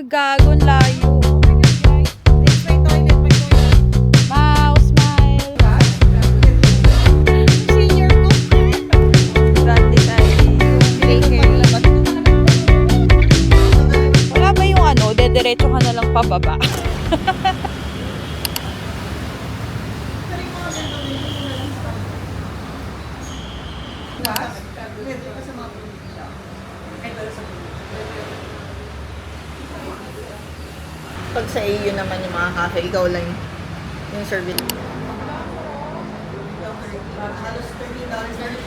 Gagon layo. Mouse smile. Senior ko. Dati tayo. Wala ba yung ano? Dediretso ka na lang pababa. Pag sa iyo naman yung mga cafe, ikaw lang yung service. Halos $13 na rin.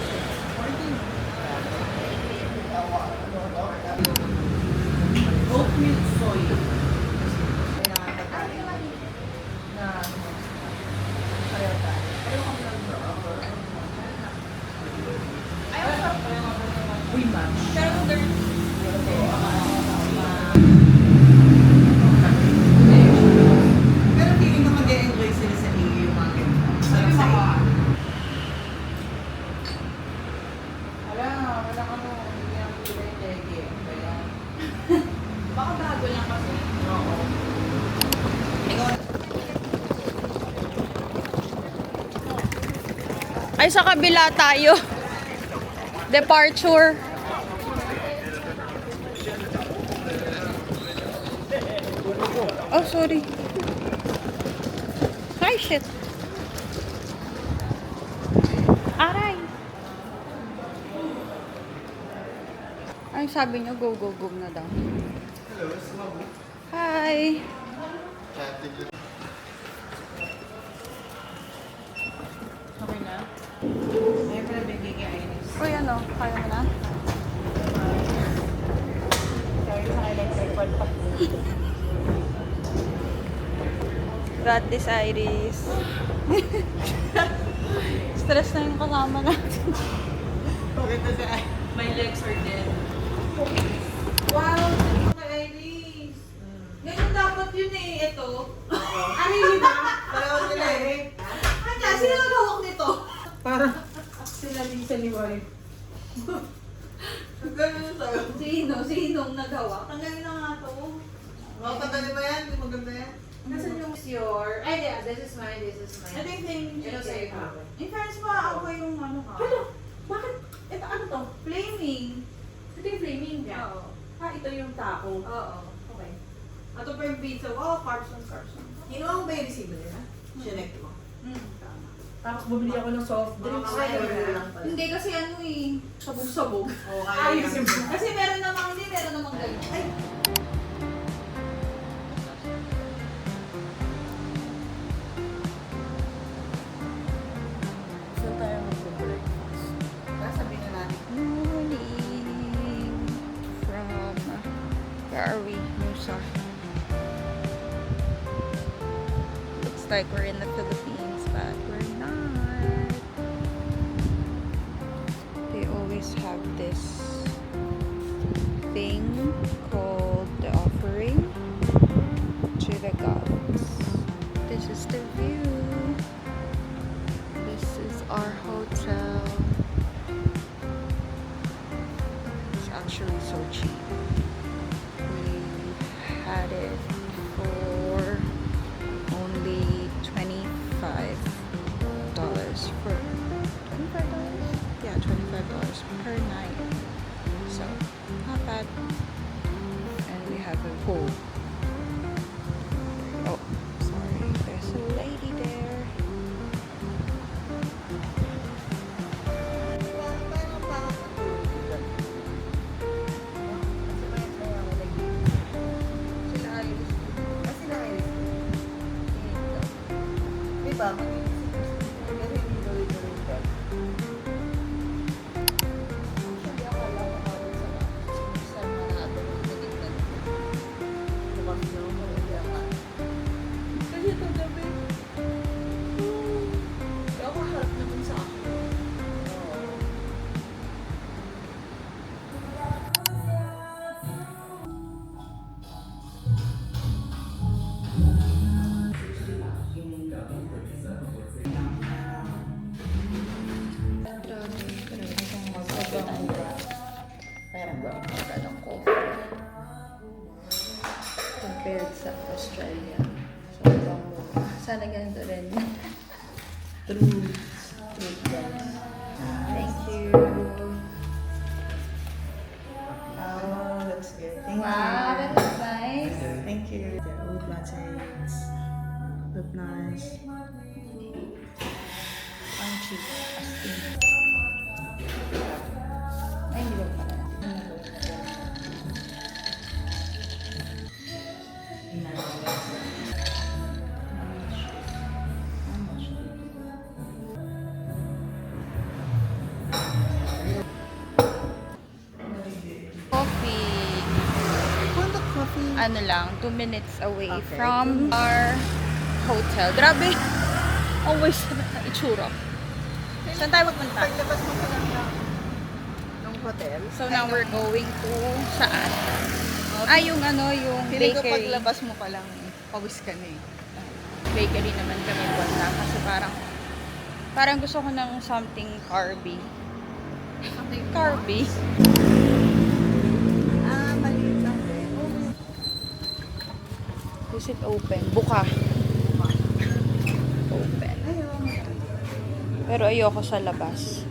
Oat milk soy. Uy, ma'am. Pero feeling ko mag-e-enjoy sila sa iyo yung mga ganito. Sarap sa iyo. Wala ka mo. Hindi ang pila yung lege. Baka bago lang kasi. Oo. Ay, sa kabila tayo. Departure. Oh, sorry. Ay, shit. Aray. Ay, sabi niyo, go, go, go na daw. Hi. Okay na? May pala bigay kay Iris. Uy, ano? Kaya mo na? Sorry sa electric cord pa. Got this, Iris. Stress na yung kasama natin. Okay na siya. My legs are dead. Wow! Sabi ko kay Iris. Ganyan dapat yun eh. Ito. Ano yun ba? Pareho sila eh. Anya, sino nag-hawak nito? Parang sila Lisa ni Wife. Ganun sa'yo. Sinong nagawa? Tanggalin na nga ito. Makapatali ba yan? Hindi maganda yan? Nasaan yung your... Ay, yeah, this is mine, this is mine. I think they Ito sa'yo ka. In fairness pa, ako yung ano ka. Hala, bakit? Ito, ano to? Flaming. Ito yung flaming niya. Oo. Ito yung taco. Oo. Okay. Ito pa yung pizza. Oh, Carson. Kinuha mo ba yung receiver nila? Sinek mo. Tama. Tapos bumili ako ng soft drinks. Ay, lang pala. Hindi kasi ano eh, sabog-sabog. Oo, kaya yan. Kasi meron namang hindi, meron namang ganyan. Ay, Saan tayo mag-breakfast? Sabihin na natin. morning from where are we? Musa. Looks like we're in the Philippines, but we're not. They always have this thing called the offering to the gods. This is the view. This is our hotel. It's actually so cheap. We had it for only $25 for $25? Yeah, $25 per night. So, not bad. And we have a pool. Oh, sorry. There's a lady there. Diba? Kasi hindi tuloy-tuloy ka. Actually, akala ko kami sa mga atong nagignan. Diba? Hindi ako. Kasi ito gabi. Ako harap naman sa akin. Oo. compared sa Australia. Sobrang mura. Sana ganito rin. True. Thank you. Oh, that's good. Thank Wow, you. that was nice. Thank you. The old lattes. Look nice. Ang cheap. As in. Ay, hindi ba pala natin? Coffee. Found the coffee. Ano lang, 2 minutes away Okay. from our hotel. Grabe! Always na itsura. Saan tayo magpunta? Paglabas mo pa lang ng hotel. So now we're going to saan? Ah, yung ano, yung Feeling ko bakery. paglabas mo pa lang, pawis ka na eh. Bakery naman kami punta kasi parang gusto ko ng something carby. Something carby? Ah, maliit lang din. Is it open? Buka. Open. Ayun. Pero ayoko sa labas.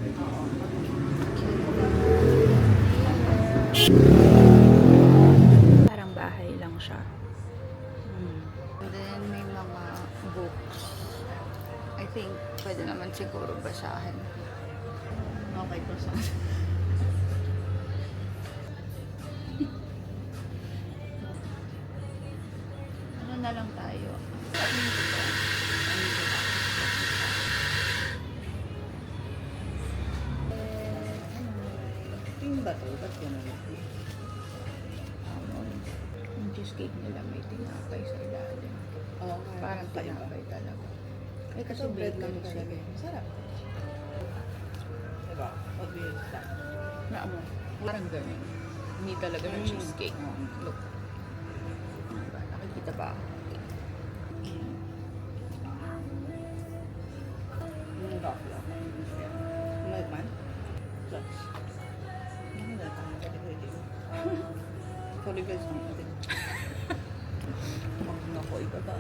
Parang bahay lang siya. And then may mga books. I think pwede naman siguro basahin. Okay po sa Ano na lang tayo? Yung ba to? Ba't gano'n? Yung cheesecake nila may tinapay sa ilalim. Oo, Parang tinapay talaga. Ay, kasi Kasi bread lang bakery siya. talaga. Sarap. Diba? What do you expect? Na ano? Parang ganun. Hindi talaga ng cheesecake. Look. Diba? Nakikita ba? Yung coffee lang. Milk man? Plus. Ano na tayo? Sorry guys, ang atin. Ako, iba ba?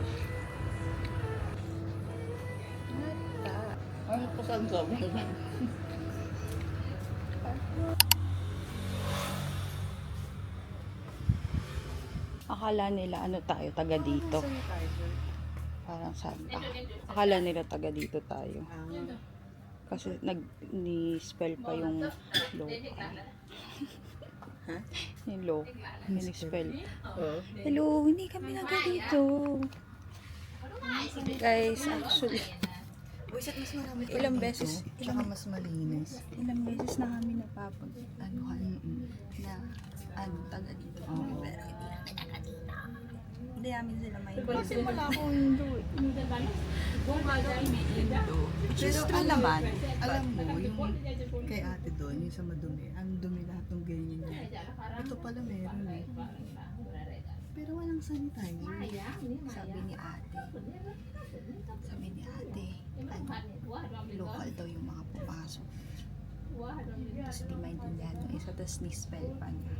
Ano ko saan ka? Akala nila ano tayo, taga dito. Parang sabi. Akala nila taga dito tayo. Kasi ni-spell pa yung local. Ha? Yung local. Ni-spell. Oo. Hello, hindi kami taga dito. Guys, actually, Buisit mas marami tayo Ilang dito. beses? Tsaka mas malinis. ilang beses na kami napapunta. Taga dito. Oo. Pero hindi kami taga dito. Hindi namin sila may Kasi wala akong Indo eh. Pero naman, alam mo, yung kay ate doon, yung sa madumi, ang dumi lahat ng ganyan niya. Ito pala meron eh. Pero walang sanitizer. sabi ni ate, ano, local daw yung mga pumasok. Tapos di maintindihan yung isa, tapos ni-spell pa niya.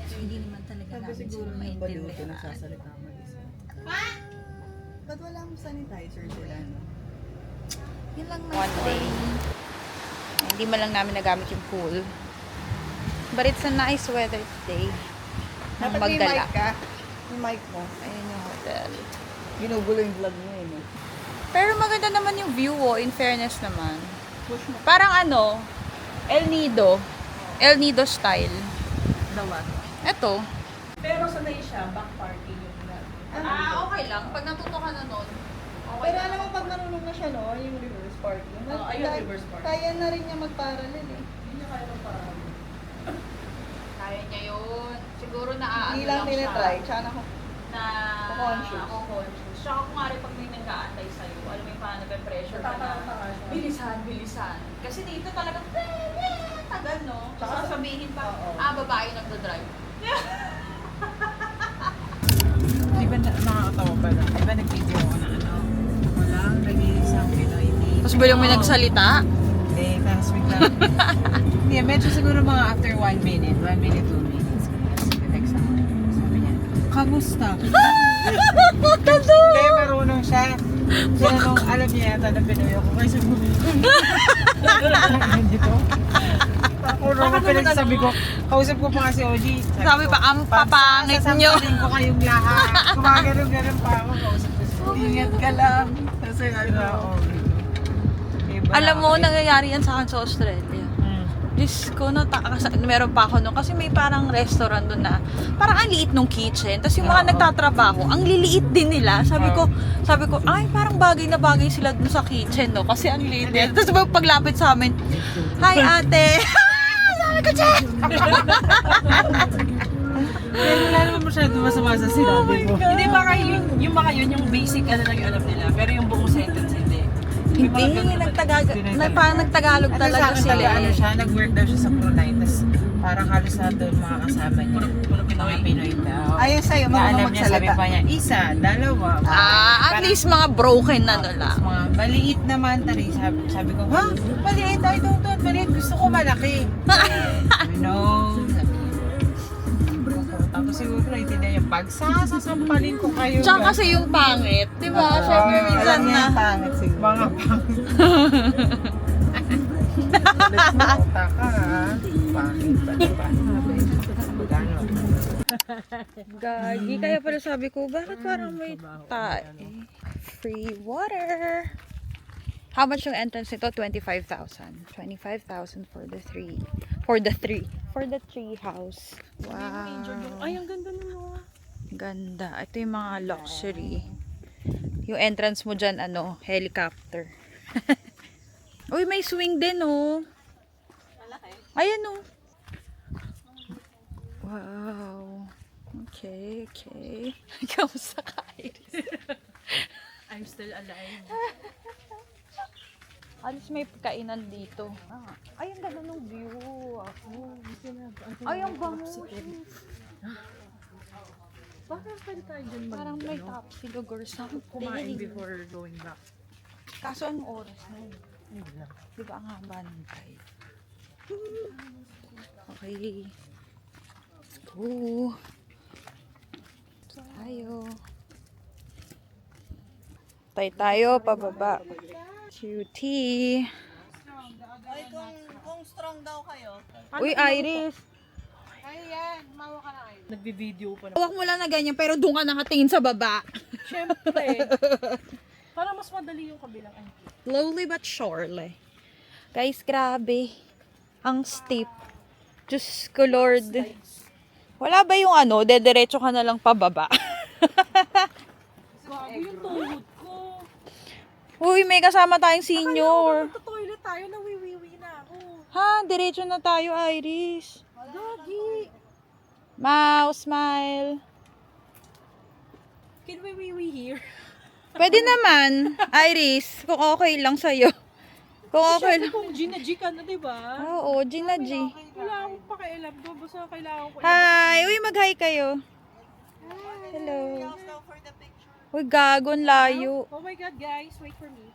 So, hindi naman talaga Sabi namin siguro sila ng baluto maintindihan. nagsasalita mag-isa. Ba't walang sanitizer sila, no? Yun lang naman. One day. Hindi man lang namin nagamit yung pool. But it's a nice weather today. Nang Dapat may magdala. mic ka. Yung mic mo. Ayun yung hotel. Ginugulo yung vlog mo eh, no? Pero maganda naman yung view, oh, in fairness naman. Push mo. Parang ano, El Nido. El Nido style. Dawa. Eto. Pero sanay siya, back party yung Okay lang. Pag natuto ka na nun, okay Pero lang. alam mo, pag marunong na siya, no, yung reverse parking. Oo, ayun, reverse parking. Kaya na rin niya mag-parallel eh. Hindi niya kaya magparang. Kaya niya yun. Siguro na Hindi lang tinatry. Tsaka na na Conscious. ako conscious. Tsaka kung nga rin pag may nag-aantay sa'yo, alam mo yung parang nag-pressure ka na, Tataka siya. bilisan. Kasi dito talagang, tagal, no? Tsaka Tsaka sabihin pa, Oo. babae nagdadrive. Di ba nakakatawa pala? Di ba nag-video ako na ano? Walang nag-iisang Pinoy team. Tapos bilang may nagsalita, Eh, tapos bigla. Hindi, medyo siguro mga after 1 minute, 2 minutes. Kasi text ako. Sabi niya, kamusta? Kaso! Hindi, marunong siya. Siya nung alam niya yata na Pinoy ako. Kasi sabi ko, dito. Ako naman pinagsasabi ko, kausap ko pa nga si Oji. Sabi pa, ang papangit nyo. Sasampalin ko kayong lahat. Kumagano'n-ganon pa ako. Kausap ko si Oji. Ingat ka lang. Kasi alam mo, nangyayari yan sa akin sa Australia. Diyos ko, meron pa ako nun. Kasi may parang restaurant doon na, parang ang liit nung kitchen. Tapos yung mga nagtatrabaho, ang liliit din nila. Sabi ko, ay, parang bagay na bagay sila dun sa kitchen, no? Kasi ang liit nila. Tapos paglapit sa amin, hi ate! Sabi ko, Che! Kaya wala naman masyado masama sa sinabi mo. Hindi ba kayo, yung mga yun, yung basic ano lang yung alam nila. Pero yung buong sentence, hindi. Hindi, parang nagtagalog talaga sila. Ano siya, nag-work daw siya sa Brunei. Tapos parang halos na doon mga kasama niya. Puro Pinoy. Mga Pinoy daw. Ayun sa'yo, Na alam niya, sabi pa niya, isa, dalawa. At least mga broken na lang. Mga maliit naman tari. Sabi ko, ha? Maliit, I don't want maliit. Gusto ko malaki. No. Tapos siguro naintindihan yung pag sasampalin ko kayo. Tsaka kasi yung pangit, di ba? Siyempre minsan na. Pangit siguro. Mga pangit. Nagpunta ka, ha? Pangit ba diba? Gagi, kaya pala sabi ko, bakit parang may free water? How much yung entrance nito? 25,000. 25,000 for the three. For the tree house. Wow. Ay, ang ganda nun. Ganda. Ito yung mga luxury. Yung entrance mo dyan, helicopter. Uy, may swing din, oh. Ayan, oh. Wow. Okay. Kamusta ka, Iris? I'm still alive. Alis may kainan dito. Ay, ang ganda ng view. Ay, ang bango. Bakit pwede tayo dyan Parang may tapsilog or something. Kumain before going back. Kaso anong oras na yun? Di ba ang haba ng drive? Okay. Go. Tayo, pababa. Cutie. Ay, kung strong daw kayo. Uy, Iris. Ay, yan. Mawa ka na kayo. Nagbi-video pa na. Huwag mo lang na ganyan, pero doon ka nakatingin sa baba. Siyempre. Para mas madali yung kabilang angle. Slowly but surely. Guys, grabe. Ang steep. Diyos ko, Lord. Wala ba yung dediretso ka na lang pababa? Gago yung tuhod ko. Uy, may kasama tayong senior. Toilet tayo, nawiwiwi na ako. Ha, diretso na tayo, Iris. Gagi. Mouse, smile. Can we wee here? Pwede naman, Iris, kung okay lang sa'yo. Kung okay lang. Kung Gina G ka na, diba? Oo, Gina G. Wala akong pakialam doon. Basta kailangan ko. Hi! Uy, mag-hi kayo. Hello. Uy, gagon layo. Oh my God, guys. Wait for me.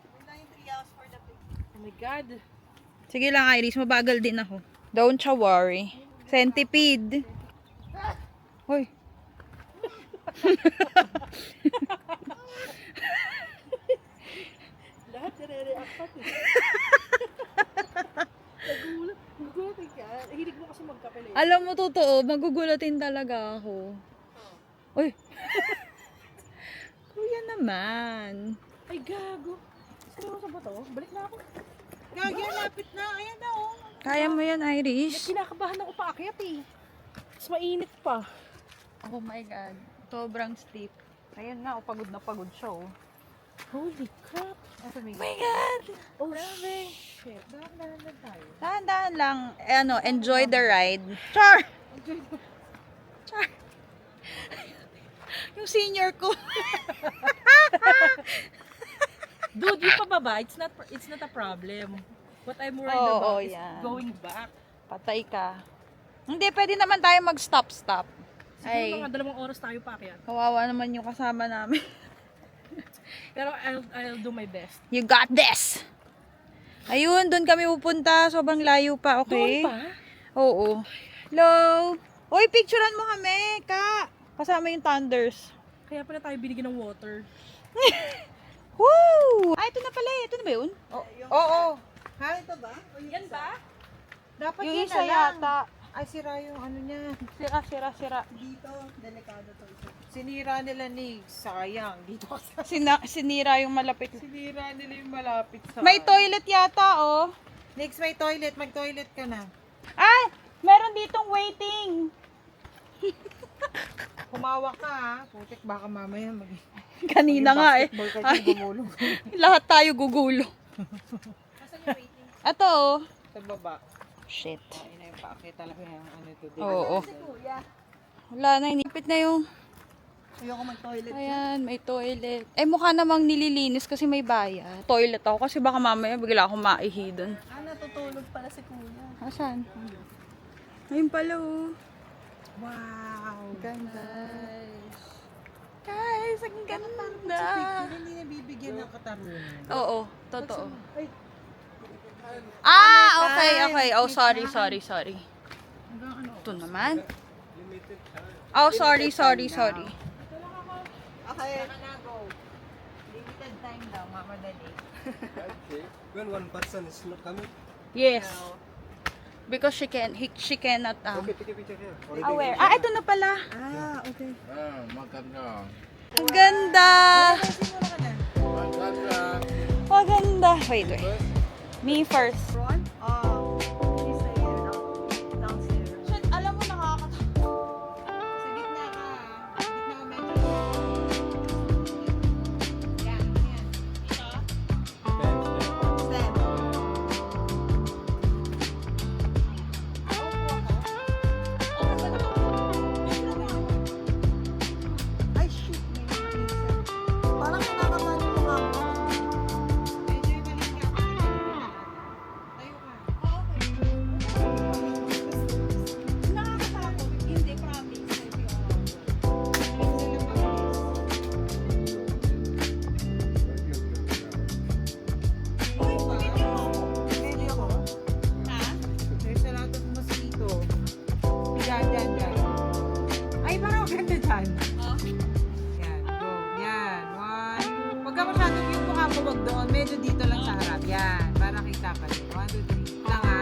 Oh my God. Sige lang, Iris, mabagal din ako. Don't you worry. Centipede. Uy. Lahat nare-react pa. Nagulat ka. Hilig mo kasi magkape. Alam mo, totoo, magugulatin talaga ako. Uy. Kuya naman. Ay, gago. Seryoso ba to? Balik na ako. Gagi, lapit na. Ayan na, oh. Kaya mo yan, Iris. Kinakabahan ako paakyat eh. Mas mainit pa. Oh my God. Sobrang steep. Ayun na, pagod na pagod siya, oh. Holy crap. Oh my God! Oh, shit. Dahan-dahan lang tayo. Dahan-dahan lang. Enjoy the ride. Char! Char! Yung senior ko. Dude, yung pababa, it's not a problem. What I'm worried about is yan. going back. Patay ka. Hindi, pwede naman tayo mag-stop-stop. Siguro mga 2 oras tayo paakyat. Kawawa naman yung kasama namin. Pero I'll do my best. You got this! Ayun, doon kami pupunta. Sobrang layo pa, okay? Doon pa? Oo. Hello? Uy, picturean mo kami, Ka! Kasama yung Thunders. Kaya pala tayo binigyan ng water. Woo! Ah, ito na pala eh. Ito na ba yun? Oo. Ha? Ito ba? Yan ba? Dapat Yung yan isa na lang. yata. Ay, sira yung ano niya. Sira. Dito, delikado to isa. Sinira nila ni sayang. Dito sa... Sinira yung malapit. Sinira nila yung malapit sa... May toilet yata, oh. Next, may toilet. Mag-toilet ka na. Ay! Meron ditong waiting. Humawak ka ha. Putik, baka mamaya mag... Kanina nga eh. Basketball ka yung gumulong. Lahat tayo gugulo. Ito, oh. Sa baba. Shit. Ay na yung pake talaga yung ano ito. Oo. Wala na, inipit na yung... Ayoko mag-toilet. Ayan, may toilet. Eh, mukha namang nililinis kasi may bayad. Toilet ako kasi baka mamaya bigla akong maihi doon. Ah, natutulog pala si kuya. Asan? Ayun pala, oh. Wow. Ganda. Guys, ang ganda. Hindi nabibigyan ng katarungan. Oo, totoo. Ay, Ah, okay. Oh, sorry. hanggang ano? Ito naman. Oh, sorry. Okay. Na go. Limited time daw, mamadali. Okay. When one person is not coming, Yes. Because she cannot okay, take a picture here. aware. Ah, ito na pala. Ah, okay. Ah, maganda. Ang ganda. Simula ka na. Maganda. Maganda. Wait. Me first. Ron? She's downstairs. Shit, alam mo nakakatakot. Sa gitna ka. Sa gitna ka medyo. Yan, yan. Stand. Ay, shoot. May nakakita. Parang kinakabahan yung mukha mo. Medyo yung balik ka. Tayo ka. Nakakatakot. Hindi, promise. Medyo lang mabilis. Pwede ako. Ha? There's a lot of mosquito. Diyan. Ay, parang maganda dyan. Oh. Yan, go. Yan, one. Huwag ka masyadong yung mukha mo wag doon. Medyo dito lang sa harap. Yan, para kita ka din. 1, 2, 3. Lang ha.